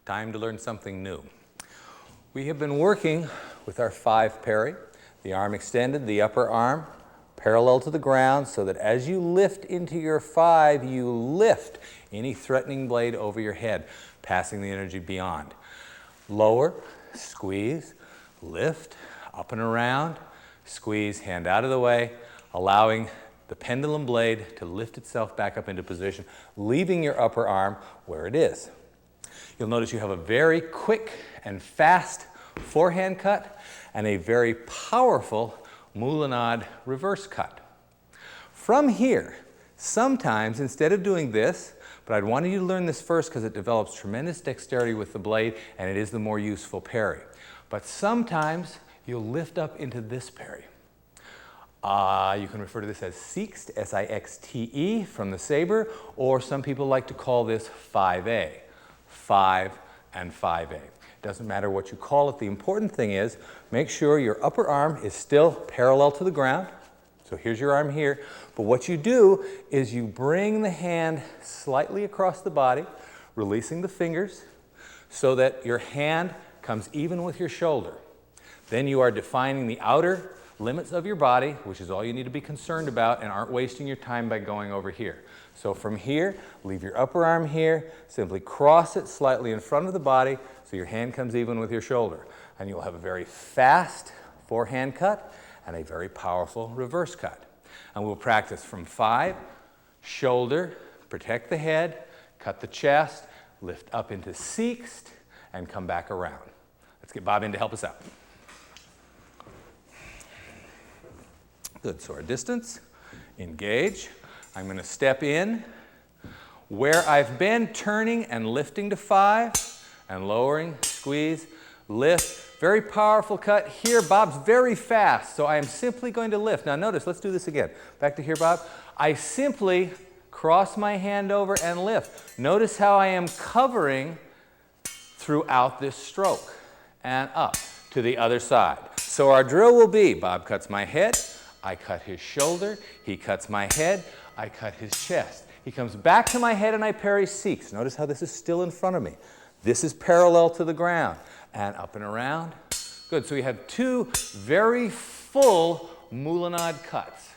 Time to learn something new. We have been working with our 5 parry, the arm extended, the upper arm parallel to the ground, so that as you lift into your 5, you lift any threatening blade over your head, passing the energy beyond. Lower, squeeze, lift, up and around, squeeze, hand out of the way, allowing the pendulum blade to lift itself back up into position, leaving your upper arm where it is. You'll notice you have a very quick and fast forehand cut and a very powerful Moulinade reverse cut. From here, sometimes instead of doing this, but I'd wanted you to learn this first because it develops tremendous dexterity with the blade and it is the more useful parry. But sometimes you'll lift up into this parry. You can refer to this as Sixte, S-I-X-T-E, from the saber, or some people like to call this 5A. 5 and 5A. Doesn't matter what you call it. The important thing is make sure your upper arm is still parallel to the ground. So here's your arm here. But what you do is you bring the hand slightly across the body, releasing the fingers so that your hand comes even with your shoulder. Then you are defining the outer limits of your body, which is all you need to be concerned about, and aren't wasting your time by going over here. So from here, leave your upper arm here, simply cross it slightly in front of the body so your hand comes even with your shoulder. And you'll have a very fast forehand cut and a very powerful reverse cut. And we'll practice from 5, shoulder, protect the head, cut the chest, lift up into Sixte, and come back around. Let's get Bob in to help us out. Good, so our distance, engage. I'm going to step in where I've been turning and lifting to 5 and lowering, squeeze, lift. Very powerful cut. Here, Bob's very fast, so I am simply going to lift. Now notice, let's do this again. Back to here, Bob. I simply cross my hand over and lift. Notice how I am covering throughout this stroke and up to the other side. So our drill will be, Bob cuts my head, I cut his shoulder, he cuts my head, I cut his chest. He comes back to my head and I parry Sixte. Notice how this is still in front of me. This is parallel to the ground. And up and around. Good, so we have 2 very full Moulinade cuts.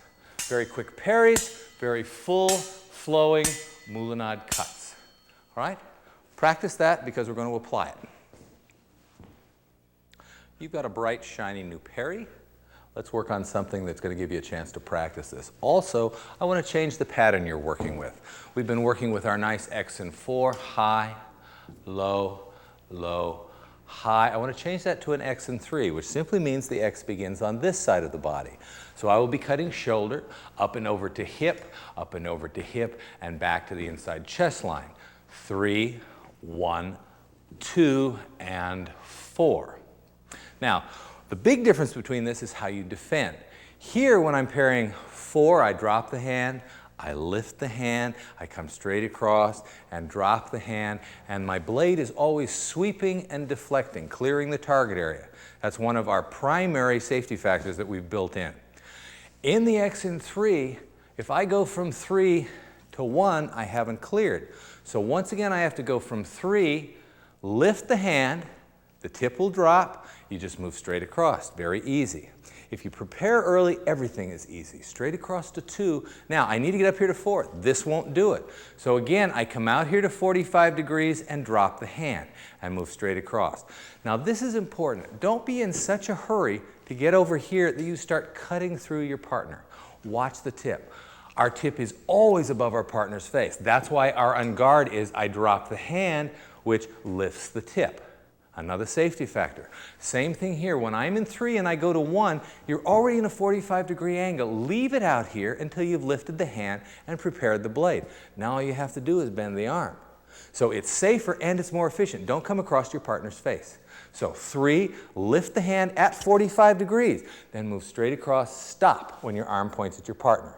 Very quick parries, very full, flowing Moulinade cuts. All right? Practice that because we're going to apply it. You've got a bright, shiny new parry. Let's work on something that's going to give you a chance to practice this. Also, I want to change the pattern you're working with. We've been working with our nice X and 4, high, low, low, high. I want to change that to an X and 3, which simply means the X begins on this side of the body. So I will be cutting shoulder, up and over to hip, up and over to hip, and back to the inside chest line. 3, 1, 2, and 4. Now, the big difference between this is how you defend. Here, when I'm parrying 4, I drop the hand, I lift the hand, I come straight across and drop the hand, and my blade is always sweeping and deflecting, clearing the target area. That's one of our primary safety factors that we've built in. In the X and 3, if I go from 3 to 1, I haven't cleared. So once again, I have to go from 3, lift the hand, the tip will drop, you just move straight across, very easy. If you prepare early, everything is easy. Straight across to 2. Now, I need to get up here to 4. This won't do it. So again, I come out here to 45 degrees and drop the hand and move straight across. Now, this is important. Don't be in such a hurry to get over here that you start cutting through your partner. Watch the tip. Our tip is always above our partner's face. That's why our en garde is I drop the hand, which lifts the tip. Another safety factor. Same thing here. When I'm in 3 and I go to 1, you're already in a 45-degree angle. Leave it out here until you've lifted the hand and prepared the blade. Now all you have to do is bend the arm. So it's safer and it's more efficient. Don't come across your partner's face. So 3, lift the hand at 45 degrees. Then move straight across, stop when your arm points at your partner.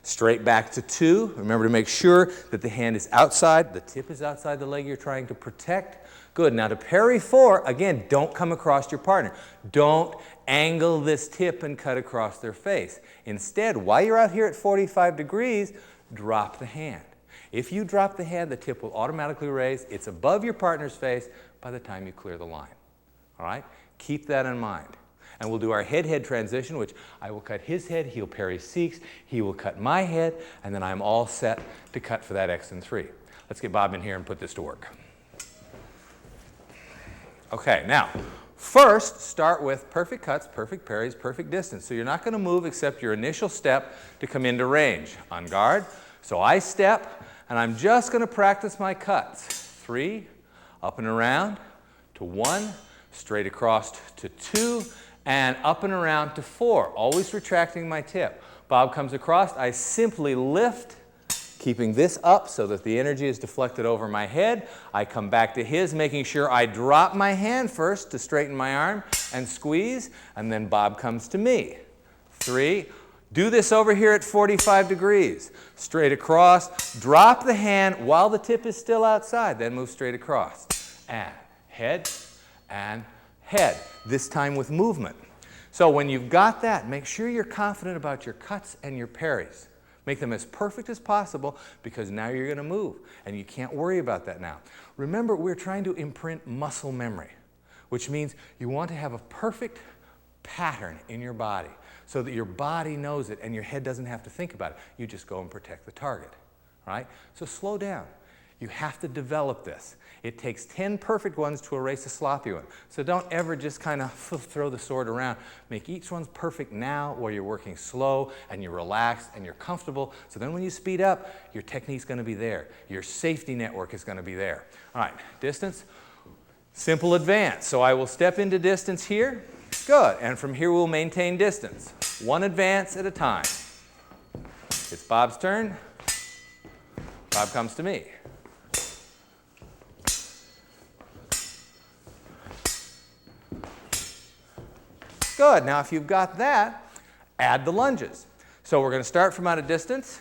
Straight back to 2. Remember to make sure that the hand is outside, the tip is outside the leg you're trying to protect. Good. Now to parry 4, again, don't come across your partner. Don't angle this tip and cut across their face. Instead, while you're out here at 45 degrees, drop the hand. If you drop the hand, the tip will automatically raise. It's above your partner's face by the time you clear the line. All right? Keep that in mind. And we'll do our head-head transition, which I will cut his head, he'll parry Sikh's, he will cut my head, and then I'm all set to cut for that X and 3. Let's get Bob in here and put this to work. Okay, now, first start with perfect cuts, perfect parries, perfect distance. So you're not going to move except your initial step to come into range. On guard. So I step, and I'm just going to practice my cuts. 3, up and around to 1, straight across to 2, and up and around to 4, always retracting my tip. Bob comes across, I simply lift, keeping this up so that the energy is deflected over my head. I come back to his, making sure I drop my hand first to straighten my arm and squeeze, and then Bob comes to me. 3, do this over here at 45 degrees. Straight across, drop the hand while the tip is still outside, then move straight across. And head, and head, this time with movement. So when you've got that, make sure you're confident about your cuts and your parries. Make them as perfect as possible because now you're going to move and you can't worry about that now. Remember, we're trying to imprint muscle memory, which means you want to have a perfect pattern in your body so that your body knows it and your head doesn't have to think about it. You just go and protect the target, right? So slow down. You have to develop this. It takes 10 perfect ones to erase a sloppy one. So don't ever just kind of throw the sword around. Make each one perfect now while you're working slow and you're relaxed and you're comfortable. So then when you speed up, your technique's going to be there. Your safety network is going to be there. All right, distance, simple advance. So I will step into distance here. Good. And from here we'll maintain distance. One advance at a time. It's Bob's turn. Bob comes to me. Good. Now if you've got that, add the lunges. So we're going to start from out of distance.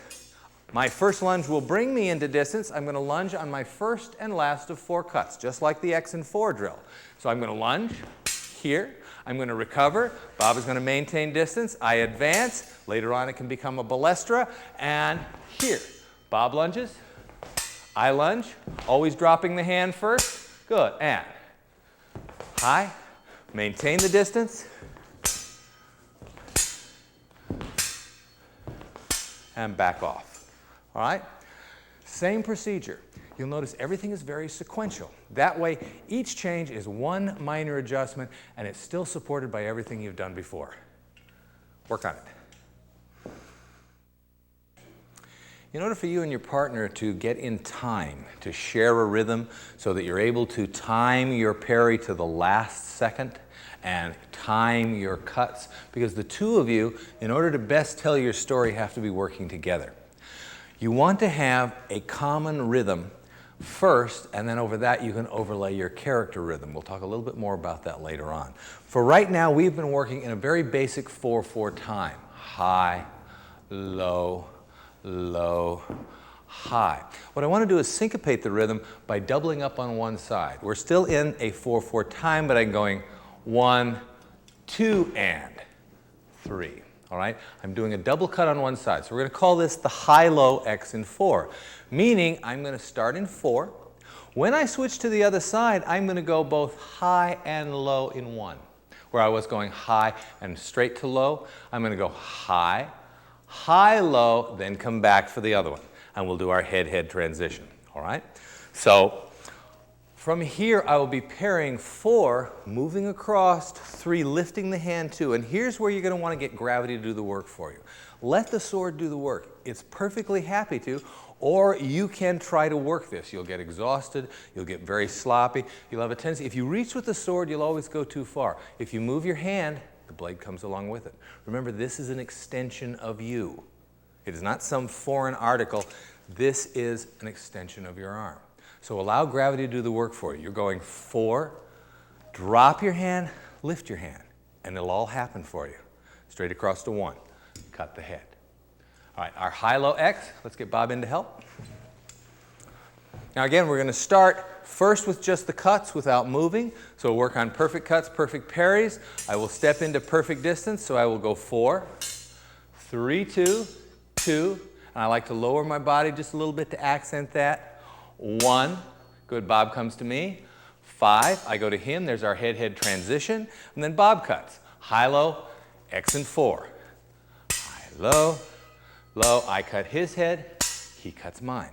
My first lunge will bring me into distance. I'm going to lunge on my first and last of 4 cuts, just like the X and 4 drill. So I'm going to lunge here. I'm going to recover. Bob is going to maintain distance. I advance. Later on it can become a balestra. And here. Bob lunges. I lunge. Always dropping the hand first. Good. And high. Maintain the distance. And back off. All right? Same procedure. You'll notice everything is very sequential. That way, each change is one minor adjustment, and it's still supported by everything you've done before. Work on it. In order for you and your partner to get in time, to share a rhythm so that you're able to time your parry to the last second and time your cuts, because the two of you, in order to best tell your story, have to be working together. You want to have a common rhythm first, and then over that you can overlay your character rhythm. We'll talk a little bit more about that later on. For right now, we've been working in a very basic 4/4 time. High, low, low, high. What I want to do is syncopate the rhythm by doubling up on one side. We're still in a 4/4 time, but I'm going 1, 2, and 3. All right? I'm doing a double cut on one side. So we're going to call this the high-low X in 4, meaning I'm going to start in 4. When I switch to the other side, I'm going to go both high and low in 1. Where I was going high and straight to low, I'm going to go high, high, low, then come back for the other one. And we'll do our head-head transition. All right? So from here, I will be parrying 4, moving across, 3, lifting the hand 2. And here's where you're going to want to get gravity to do the work for you. Let the sword do the work. It's perfectly happy to, or you can try to work this. You'll get exhausted. You'll get very sloppy. You'll have a tendency. If you reach with the sword, you'll always go too far. If you move your hand, the blade comes along with it. Remember, this is an extension of you. It is not some foreign article. This is an extension of your arm. So allow gravity to do the work for you. You're going 4, drop your hand, lift your hand, and it'll all happen for you. Straight across to 1, cut the head. All right, our high-low X, let's get Bob in to help. Now again, we're going to start first with just the cuts without moving. So we'll work on perfect cuts, perfect parries. I will step into perfect distance, so I will go 4, 3, 2, 2, and I like to lower my body just a little bit to accent that. 1, good, Bob comes to me. 5, I go to him, there's our head-head transition, and then Bob cuts. High-low, X and 4. High-low, low, I cut his head, he cuts mine.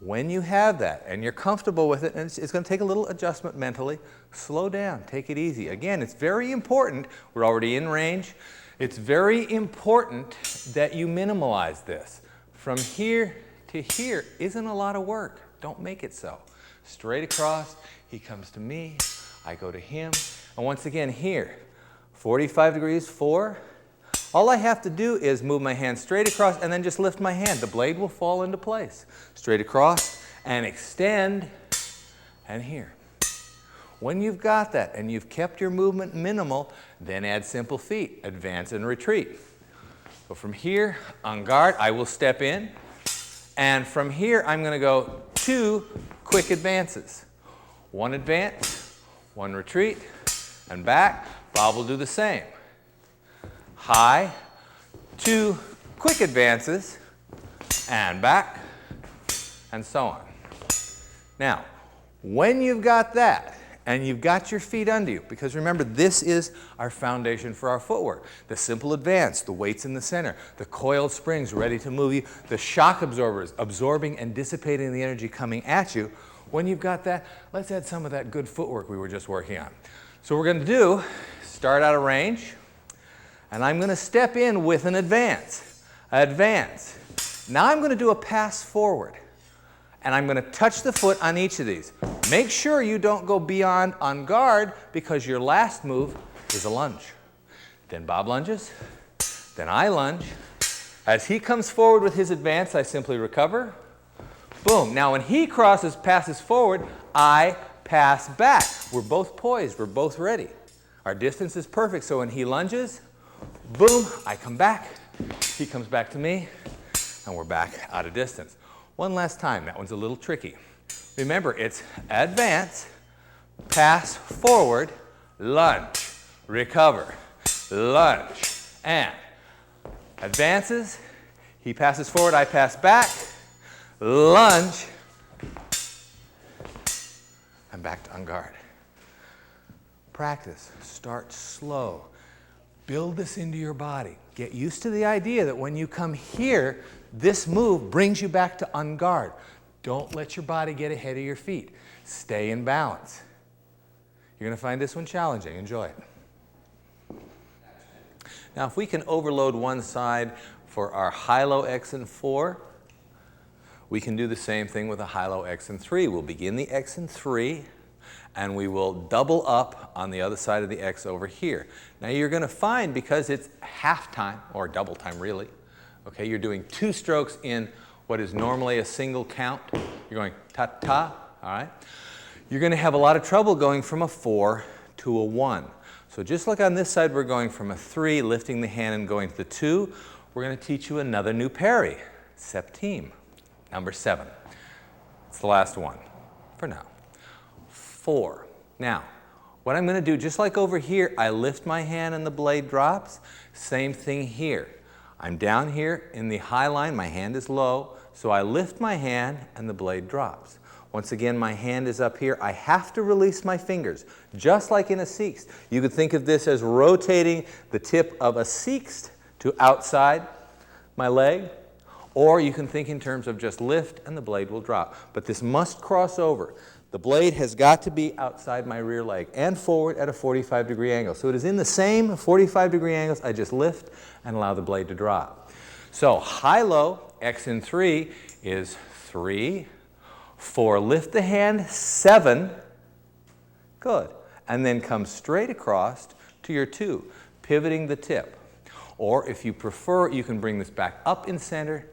When you have that and you're comfortable with it, and it's going to take a little adjustment mentally, slow down, take it easy. Again, it's very important, we're already in range, it's very important that you minimalize this. From here to here isn't a lot of work. Don't make it so. Straight across, he comes to me, I go to him, and once again here, 45 degrees, 4. All I have to do is move my hand straight across and then just lift my hand. The blade will fall into place. Straight across and extend, and here. When you've got that and you've kept your movement minimal, then add simple feet, advance and retreat. So from here, en garde, I will step in, and from here I'm going to go 2 quick advances. 1 advance, 1 retreat, and back. Bob will do the same. High, 2 quick advances, and back, and so on. Now, when you've got that, and you've got your feet under you, because remember, this is our foundation for our footwork. The simple advance, the weights in the center, the coiled springs ready to move you, the shock absorbers absorbing and dissipating the energy coming at you. When you've got that, let's add some of that good footwork we were just working on. So what we're going to do, start out of range, and I'm going to step in with an advance. Advance. Now I'm going to do a pass forward. And I'm going to touch the foot on each of these. Make sure you don't go beyond en garde, because your last move is a lunge. Then Bob lunges. Then I lunge. As he comes forward with his advance, I simply recover. Boom. Now when he passes forward, I pass back. We're both poised. We're both ready. Our distance is perfect. So when he lunges, boom, I come back. He comes back to me, and we're back out of distance. One last time. That one's a little tricky. Remember, it's advance, pass forward, lunge, recover, lunge, and advances. He passes forward, I pass back, lunge, and back to en garde. Practice. Start slow. Build this into your body. Get used to the idea that when you come here, this move brings you back to en garde. Don't let your body get ahead of your feet. Stay in balance. You're going to find this one challenging. Enjoy it. Now, if we can overload one side for our high-low X and 4, we can do the same thing with a high-low X and 3. We'll begin the X and 3, and we will double up on the other side of the X over here. Now, you're going to find, because it's half time, or double time really, okay, you're doing 2 strokes in what is normally a single count. You're going ta-ta, all right? You're going to have a lot of trouble going from a 4 to a 1. So just like on this side, we're going from a 3, lifting the hand and going to the 2, we're going to teach you another new parry, septime, number 7. It's the last one for now. 4. Now, what I'm going to do, just like over here, I lift my hand and the blade drops. Same thing here. I'm down here in the high line, my hand is low, so I lift my hand and the blade drops. Once again, my hand is up here. I have to release my fingers, just like in a sixth. You could think of this as rotating the tip of a sixth to outside my leg, or you can think in terms of just lift and the blade will drop. But this must cross over. The blade has got to be outside my rear leg and forward at a 45-degree angle. So it is in the same 45-degree angles. I just lift and allow the blade to drop. So high-low, X in 3 is 3, 4, lift the hand, 7, good. And then come straight across to your 2, pivoting the tip. Or if you prefer, you can bring this back up in center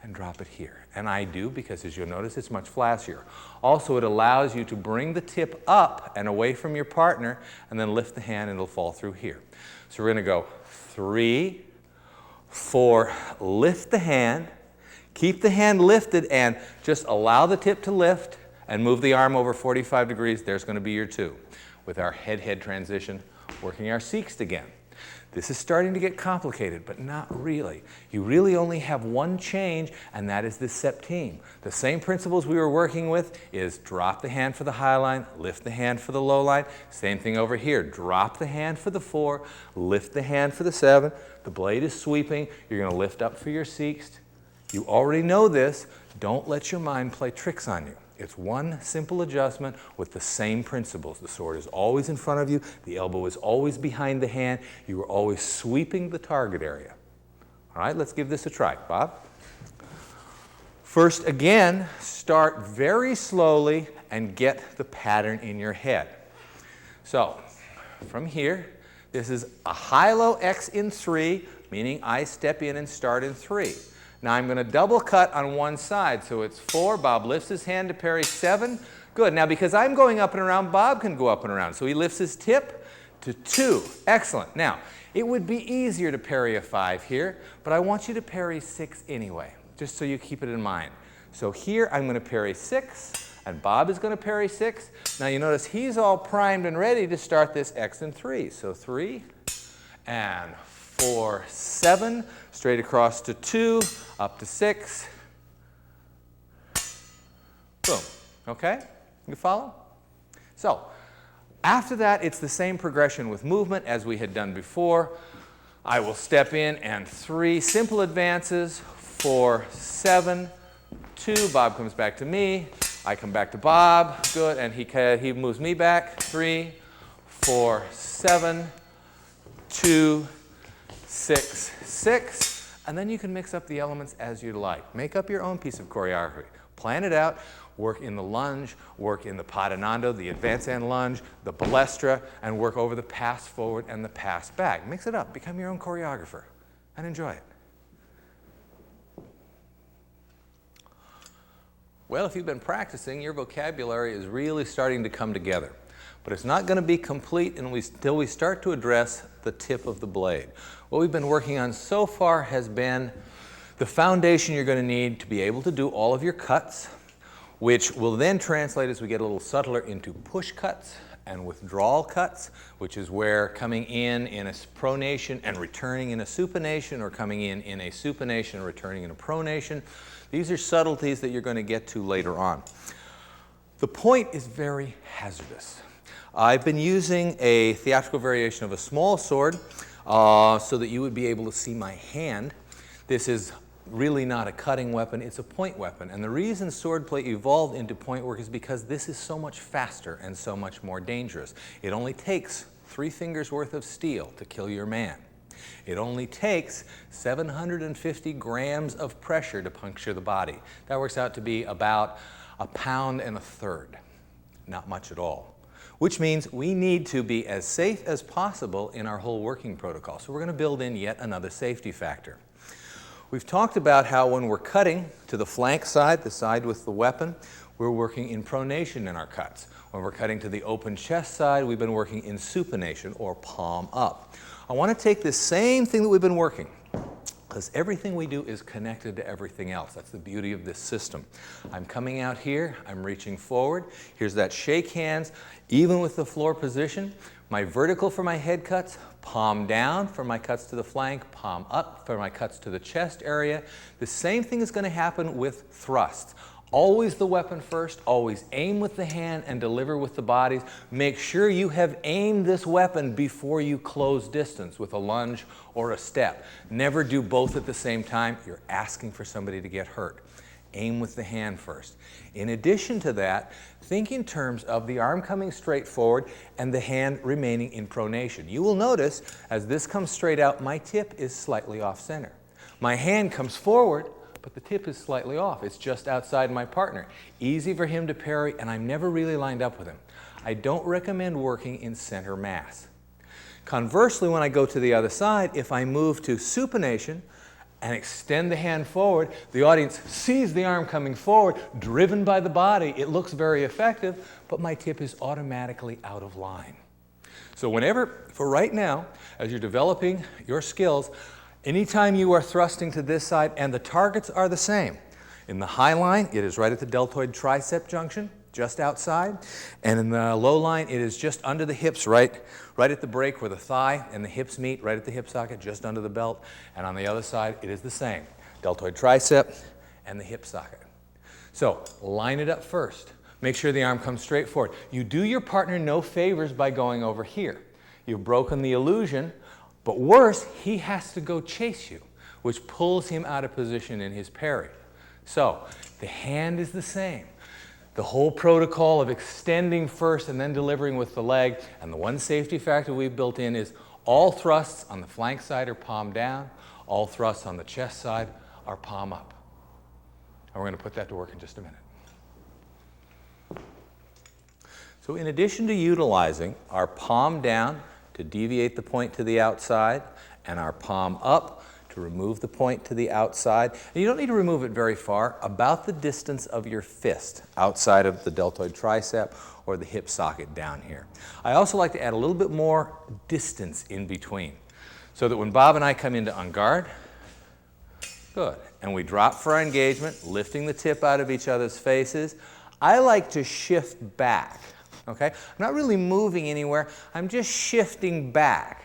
and drop it here. And I do, because as you'll notice, it's much flassier. Also, it allows you to bring the tip up and away from your partner, and then lift the hand and it'll fall through here. So we're going to go 3, 4, lift the hand, keep the hand lifted, and just allow the tip to lift and move the arm over 45 degrees. There's going to be your 2 with our head-head transition, working our sixth again. This is starting to get complicated, but not really. You really only have one change, and that is the septime. The same principles we were working with is drop the hand for the high line, lift the hand for the low line. Same thing over here. Drop the hand for the 4, lift the hand for the 7. The blade is sweeping. You're going to lift up for your sixth. You already know this. Don't let your mind play tricks on you. It's one simple adjustment with the same principles. The sword is always in front of you. The elbow is always behind the hand. You are always sweeping the target area. All right, let's give this a try. Bob? First, again, start very slowly and get the pattern in your head. So, from here, this is a high-low X in 3, meaning I step in and start in 3. Now I'm going to double cut on one side, so it's 4. Bob lifts his hand to parry 7. Good. Now because I'm going up and around, Bob can go up and around. So he lifts his tip to 2. Excellent. Now, it would be easier to parry a 5 here, but I want you to parry 6 anyway, just so you keep it in mind. So here I'm going to parry 6, and Bob is going to parry 6. Now you notice he's all primed and ready to start this X in 3. So 3 and 4, 7, straight across to 2, up to 6. Boom. Okay? You follow? So, after that, it's the same progression with movement as we had done before. I will step in and 3 simple advances, 4, 7, 2. Bob comes back to me. I come back to Bob. Good. And he moves me back. 3, 4, 7, 2, 6, 6, and then you can mix up the elements as you like. Make up your own piece of choreography. Plan it out. Work in the lunge, work in the padanando, the advance and lunge, the balestra, and work over the pass forward and the pass back. Mix it up. Become your own choreographer and enjoy it. Well, if you've been practicing, your vocabulary is really starting to come together. But it's not going to be complete until we start to address the tip of the blade. What we've been working on so far has been the foundation you're going to need to be able to do all of your cuts, which will then translate as we get a little subtler into push cuts and withdrawal cuts, which is where coming in a pronation and returning in a supination, or coming in a supination and returning in a pronation. These are subtleties that you're going to get to later on. The point is very hazardous. I've been using a theatrical variation of a small sword so that you would be able to see my hand. This is really not a cutting weapon, it's a point weapon. And the reason swordplay evolved into point work is because this is so much faster and so much more dangerous. It only takes 3 fingers worth of steel to kill your man. It only takes 750 grams of pressure to puncture the body. That works out to be about 1.33 pounds. Not much at all. Which means we need to be as safe as possible in our whole working protocol. So we're going to build in yet another safety factor. We've talked about how when we're cutting to the flank side, the side with the weapon, we're working in pronation in our cuts. When we're cutting to the open chest side, we've been working in supination, or palm up. I want to take this same thing that we've been working, because everything we do is connected to everything else. That's the beauty of this system. I'm coming out here, I'm reaching forward. Here's that shake hands, even with the floor position. My vertical for my head cuts, palm down for my cuts to the flank, palm up for my cuts to the chest area. The same thing is going to happen with thrusts. Always the weapon first, always aim with the hand and deliver with the bodies. Make sure you have aimed this weapon before you close distance with a lunge or a step. Never do both at the same time. You're asking for somebody to get hurt. Aim with the hand first. In addition to that, think in terms of the arm coming straight forward and the hand remaining in pronation. You will notice as this comes straight out, my tip is slightly off center. My hand comes forward, but the tip is slightly off. It's just outside my partner. Easy for him to parry, and I'm never really lined up with him. I don't recommend working in center mass. Conversely, when I go to the other side, if I move to supination and extend the hand forward, the audience sees the arm coming forward, driven by the body. It looks very effective, but my tip is automatically out of line. So for right now, as you're developing your skills, anytime you are thrusting to this side, and the targets are the same. In the high line, it is right at the deltoid tricep junction, just outside. And in the low line, it is just under the hips, right at the break where the thigh and the hips meet, right at the hip socket, just under the belt. And on the other side, it is the same. Deltoid tricep and the hip socket. So line it up first. Make sure the arm comes straight forward. You do your partner no favors by going over here. You've broken the illusion, but worse, he has to go chase you, which pulls him out of position in his parry. So the hand is the same. The whole protocol of extending first and then delivering with the leg, and the one safety factor we've built in is all thrusts on the flank side are palm down, all thrusts on the chest side are palm up. And we're going to put that to work in just a minute. So in addition to utilizing our palm down to deviate the point to the outside and our palm up to remove the point to the outside, and you don't need to remove it very far, about the distance of your fist outside of the deltoid tricep or the hip socket down here. I also like to add a little bit more distance in between so that when Bob and I come into en garde, good, and we drop for our engagement, lifting the tip out of each other's faces, I like to shift back. Okay? I'm not really moving anywhere, I'm just shifting back.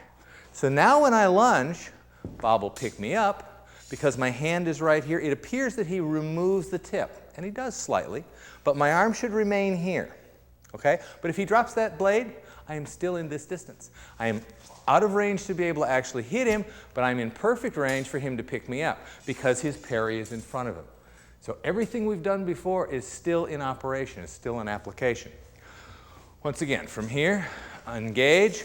So now when I lunge, Bob will pick me up because my hand is right here. It appears that he removes the tip, and he does slightly, but my arm should remain here. Okay? But if he drops that blade, I am still in this distance. I am out of range to be able to actually hit him, but I'm in perfect range for him to pick me up because his parry is in front of him. So everything we've done before is still in operation, is still in application. Once again, from here, engage.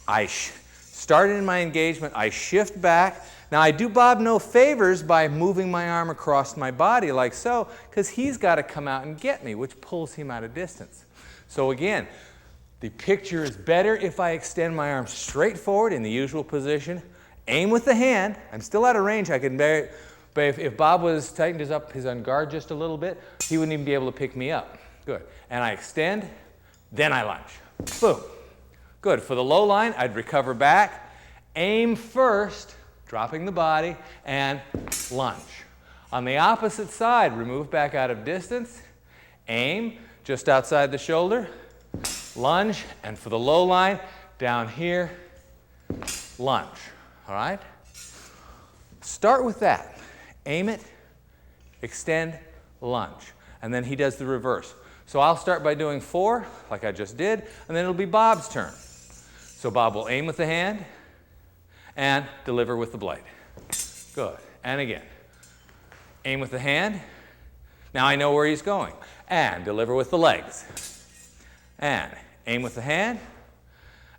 I started in my engagement, I shift back. Now I do Bob no favors by moving my arm across my body like so, because he's got to come out and get me, which pulls him out of distance. So again, the picture is better if I extend my arm straight forward in the usual position, aim with the hand. I'm still out of range, I can bury it, but if Bob was tightened his en garde just a little bit, he wouldn't even be able to pick me up. Good. And I extend, then I lunge. Boom. Good. For the low line, I'd recover back, aim first, dropping the body, and lunge. On the opposite side, remove back out of distance, aim just outside the shoulder, lunge, and for the low line, down here, lunge. All right? Start with that. Aim it, extend, lunge. And then he does the reverse. So I'll start by doing 4, like I just did, and then it'll be Bob's turn. So Bob will aim with the hand and deliver with the blade. Good. And again, aim with the hand. Now I know where he's going. And deliver with the legs. And aim with the hand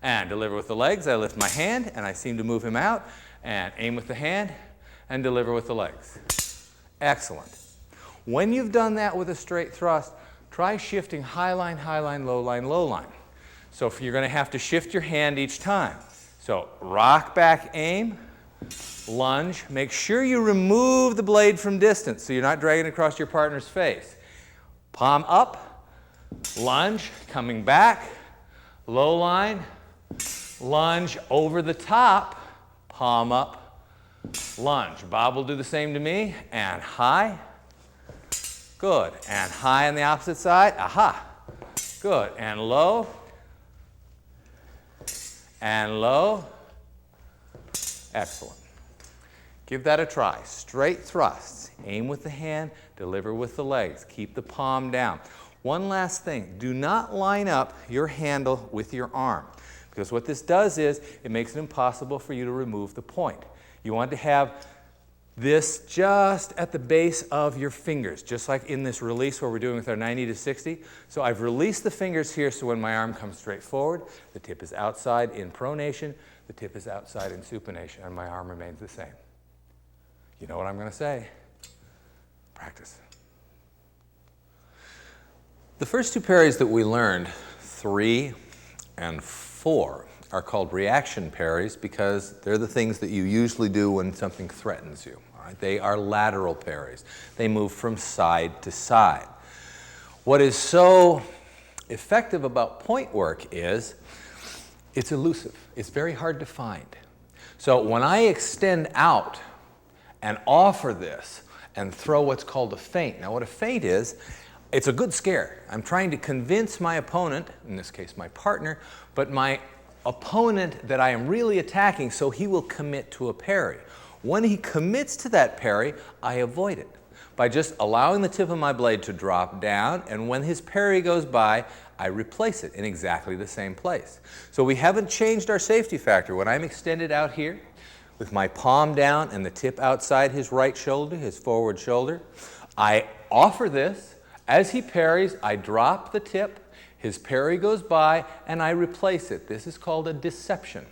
and deliver with the legs. I lift my hand and I seem to move him out. And aim with the hand and deliver with the legs. Excellent. When you've done that with a straight thrust, try shifting high line, low line, low line. So you're going to have to shift your hand each time. So rock back, aim, lunge. Make sure you remove the blade from distance so you're not dragging it across your partner's face. Palm up, lunge, coming back, low line, lunge over the top, palm up, lunge. Bob will do the same to me, and high. Good. And high on the opposite side. Aha. Good. And low. And low. Excellent. Give that a try. Straight thrusts. Aim with the hand. Deliver with the legs. Keep the palm down. One last thing. Do not line up your handle with your arm, because what this does is it makes it impossible for you to remove the point. You want to have this just at the base of your fingers, just like in this release where we're doing with our 90 to 60. So I've released the fingers here, so when my arm comes straight forward, the tip is outside in pronation, the tip is outside in supination, and my arm remains the same. You know what I'm going to say? Practice. The first 2 parries that we learned, 3 and 4, are called reaction parries because they're the things that you usually do when something threatens you. All right? They are lateral parries. They move from side to side. What is so effective about point work is it's elusive. It's very hard to find. So when I extend out and offer this and throw what's called a feint. Now what a feint is, it's a good scare. I'm trying to convince my opponent, in this case my partner, but my opponent that I am really attacking so he will commit to a parry. When he commits to that parry, I avoid it by just allowing the tip of my blade to drop down, and when his parry goes by, I replace it in exactly the same place. So we haven't changed our safety factor. When I'm extended out here with my palm down and the tip outside his right shoulder, his forward shoulder, I offer this. As he parries, I drop the tip, his parry goes by, and I replace it. This is called a deception.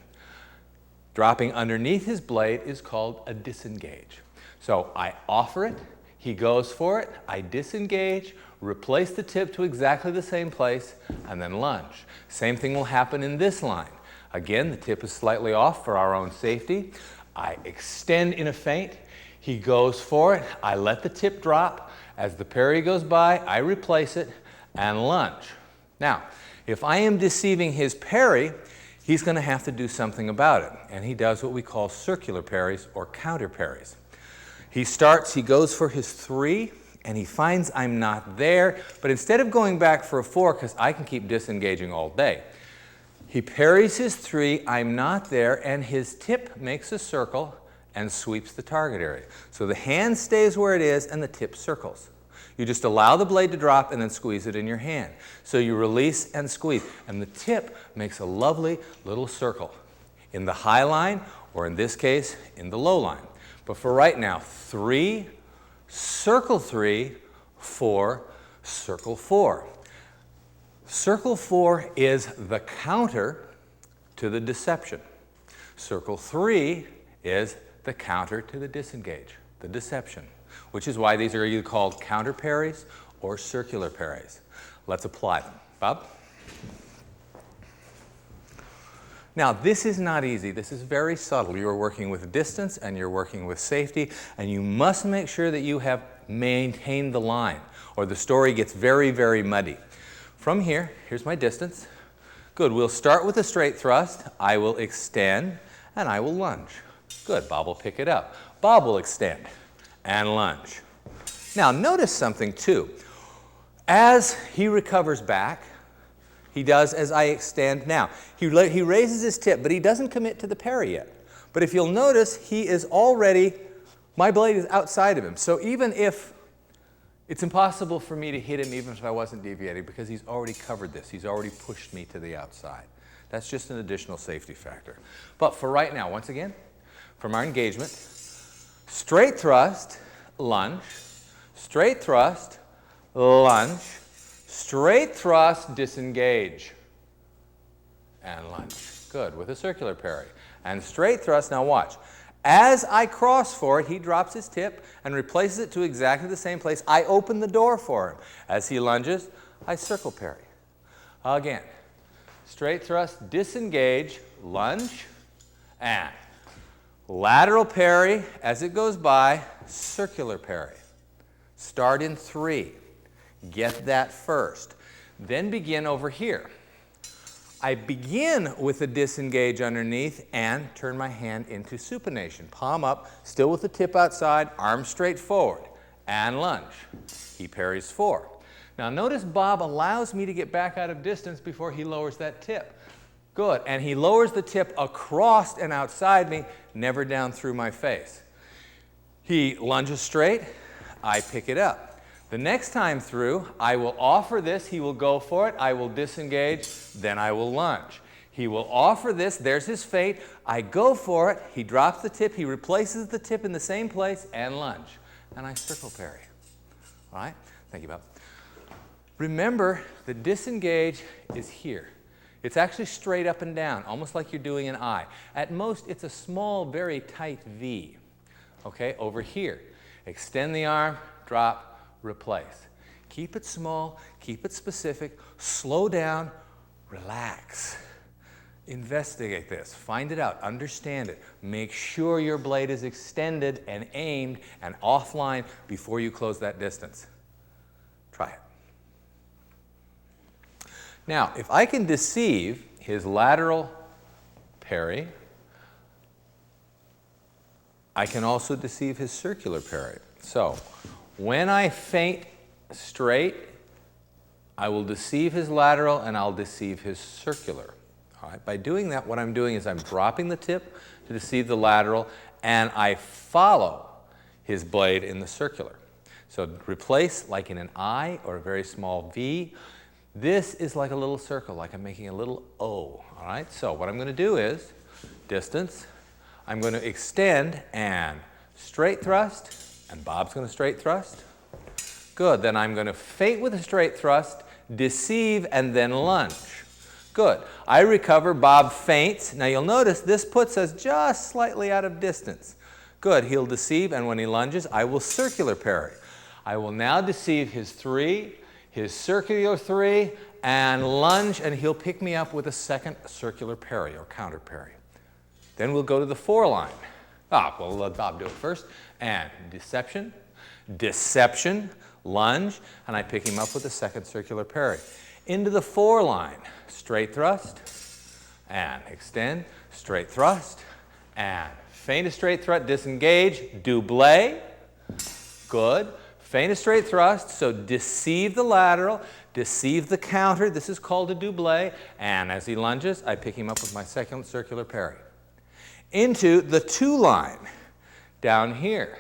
Dropping underneath his blade is called a disengage. So I offer it, he goes for it, I disengage, replace the tip to exactly the same place, and then lunge. Same thing will happen in this line. Again, the tip is slightly off for our own safety. I extend in a feint, he goes for it, I let the tip drop. As the parry goes by, I replace it and lunge. Now, if I am deceiving his parry, he's going to have to do something about it. And he does what we call circular parries or counter parries. He starts, he goes for his 3, and he finds I'm not there, but instead of going back for a 4, because I can keep disengaging all day, he parries his 3, I'm not there, and his tip makes a circle and sweeps the target area. So the hand stays where it is and the tip circles. You just allow the blade to drop and then squeeze it in your hand. So you release and squeeze, and the tip makes a lovely little circle in the high line, or in this case, in the low line. But for right now, 3, circle 3, 4, circle 4. Circle 4 is the counter to the deception. Circle 3 is the counter to the disengage, the deception, which is why these are either called counter parries or circular parries. Let's apply them. Bob? Now, this is not easy. This is very subtle. You're working with distance and you're working with safety, and you must make sure that you have maintained the line, or the story gets very, very muddy. From here, here's my distance. Good. We'll start with a straight thrust. I will extend, and I will lunge. Good. Bob will pick it up. Bob will extend and lunge. Now, notice something, too. As he recovers back, he does as I extend now. He raises his tip, but he doesn't commit to the parry yet. But if you'll notice, he is already, my blade is outside of him. So even if it's impossible for me to hit him even if I wasn't deviating, because he's already covered this. He's already pushed me to the outside. That's just an additional safety factor. But for right now, once again, from our engagement, straight thrust, lunge, straight thrust, lunge, straight thrust, disengage, and lunge. Good, with a circular parry. And straight thrust, now watch. As I cross for it, he drops his tip and replaces it to exactly the same place. I open the door for him. As he lunges, I circle parry. Again, straight thrust, disengage, lunge, and lateral parry. As it goes by, circular parry. Start in 3. Get that first. Then begin over here. I begin with a disengage underneath and turn my hand into supination. Palm up, still with the tip outside, arm straight forward, and lunge. He parries 4. Now notice Bob allows me to get back out of distance before he lowers that tip. Good, and he lowers the tip across and outside me, never down through my face. He lunges straight, I pick it up. The next time through, I will offer this, he will go for it, I will disengage, then I will lunge. He will offer this, there's his feint, I go for it, he drops the tip, he replaces the tip in the same place, and lunge. And I circle parry. All right? Thank you, Bob. Remember, the disengage is here. It's actually straight up and down, almost like you're doing an I. At most, it's a small, very tight V. Okay, over here. Extend the arm, drop, replace. Keep it small, keep it specific, slow down, relax. Investigate this, find it out, understand it. Make sure your blade is extended and aimed and offline before you close that distance. Try it. Now, if I can deceive his lateral parry, I can also deceive his circular parry. So, when I feint straight, I will deceive his lateral and I'll deceive his circular. All right, by doing that, what I'm doing is I'm dropping the tip to deceive the lateral and I follow his blade in the circular. So replace like in an I or a very small V. This is like a little circle, like I'm making a little O. All right, so what I'm going to do is distance. I'm going to extend and straight thrust, and Bob's going to straight thrust. Good, then I'm going to feint with a straight thrust, deceive, and then lunge. Good, I recover, Bob feints. Now you'll notice this puts us just slightly out of distance. Good, he'll deceive, and when he lunges, I will circular parry. I will now deceive his 3, his circular 3, and lunge, and he'll pick me up with a second circular parry or counter parry. Then we'll go to the 4 line. We'll let Bob do it first. And deception, deception, lunge, and I pick him up with a second circular parry. Into the 4 line, straight thrust, and extend, straight thrust, and feint a straight thrust, disengage, double. Good. Feint a straight thrust, so deceive the lateral, deceive the counter. This is called a double. And as he lunges, I pick him up with my second circular parry. Into the 2 line, down here,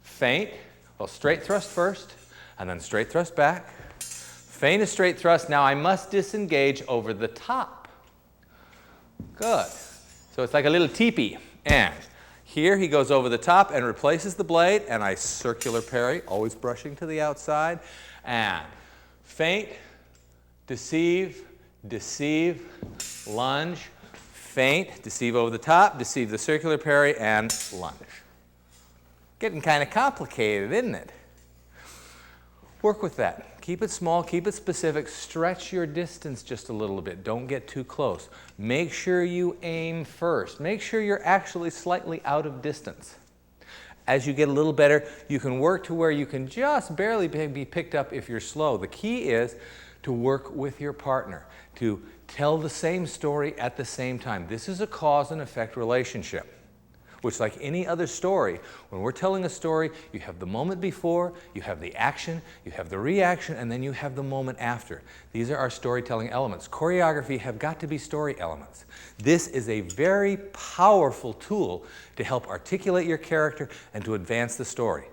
feint, well, straight thrust first, and then straight thrust back. Feint a straight thrust. Now I must disengage over the top. Good. So it's like a little teepee. And here he goes over the top and replaces the blade, and I circular parry, always brushing to the outside, and feint, deceive, deceive, lunge, feint, deceive over the top, deceive the circular parry, and lunge. Getting kind of complicated, isn't it? Work with that. Keep it small, keep it specific, stretch your distance just a little bit. Don't get too close. Make sure you aim first. Make sure you're actually slightly out of distance. As you get a little better, you can work to where you can just barely be picked up if you're slow. The key is to work with your partner, to tell the same story at the same time. This is a cause and effect relationship, which, like any other story, when we're telling a story, you have the moment before, you have the action, you have the reaction, and then you have the moment after. These are our storytelling elements. Choreography have got to be story elements. This is a very powerful tool to help articulate your character and to advance the story.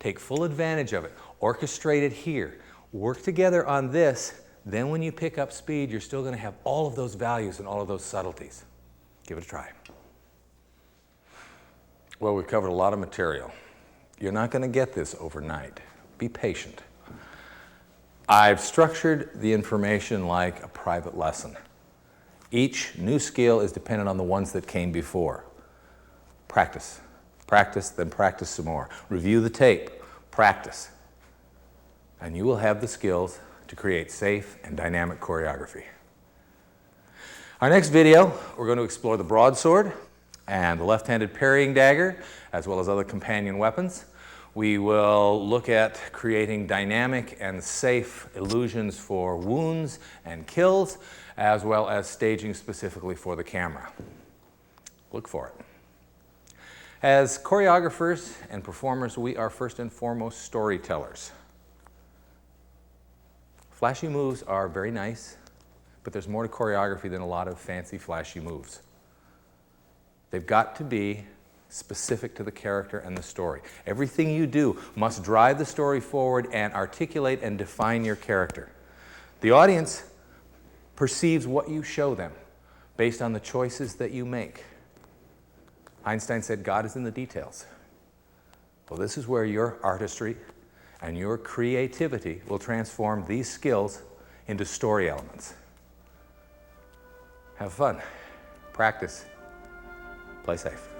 Take full advantage of it. Orchestrate it here. Work together on this. Then when you pick up speed, you're still going to have all of those values and all of those subtleties. Give it a try. Well, we've covered a lot of material. You're not going to get this overnight. Be patient. I've structured the information like a private lesson. Each new skill is dependent on the ones that came before. Practice. Practice, then practice some more. Review the tape. Practice. And you will have the skills to create safe and dynamic choreography. Our next video, we're going to explore the broadsword and the left-handed parrying dagger, as well as other companion weapons. We will look at creating dynamic and safe illusions for wounds and kills, as well as staging specifically for the camera. Look for it. As choreographers and performers, we are first and foremost storytellers. Flashy moves are very nice, but there's more to choreography than a lot of fancy, flashy moves. They've got to be specific to the character and the story. Everything you do must drive the story forward and articulate and define your character. The audience perceives what you show them based on the choices that you make. Einstein said, God is in the details. Well, this is where your artistry and your creativity will transform these skills into story elements. Have fun. Practice. Play safe.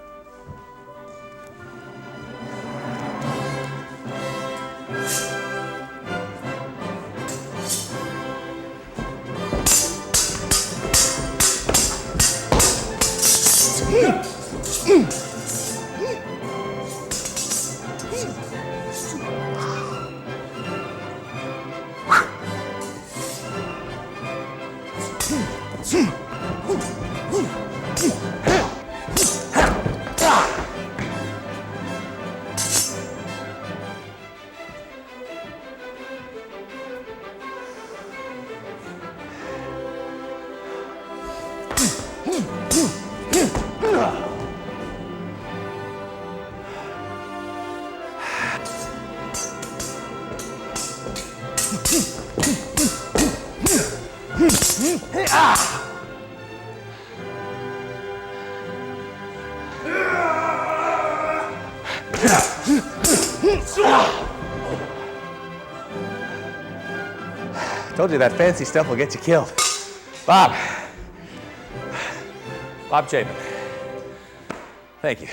Told you that fancy stuff will get you killed. Bob Chapin. Thank you.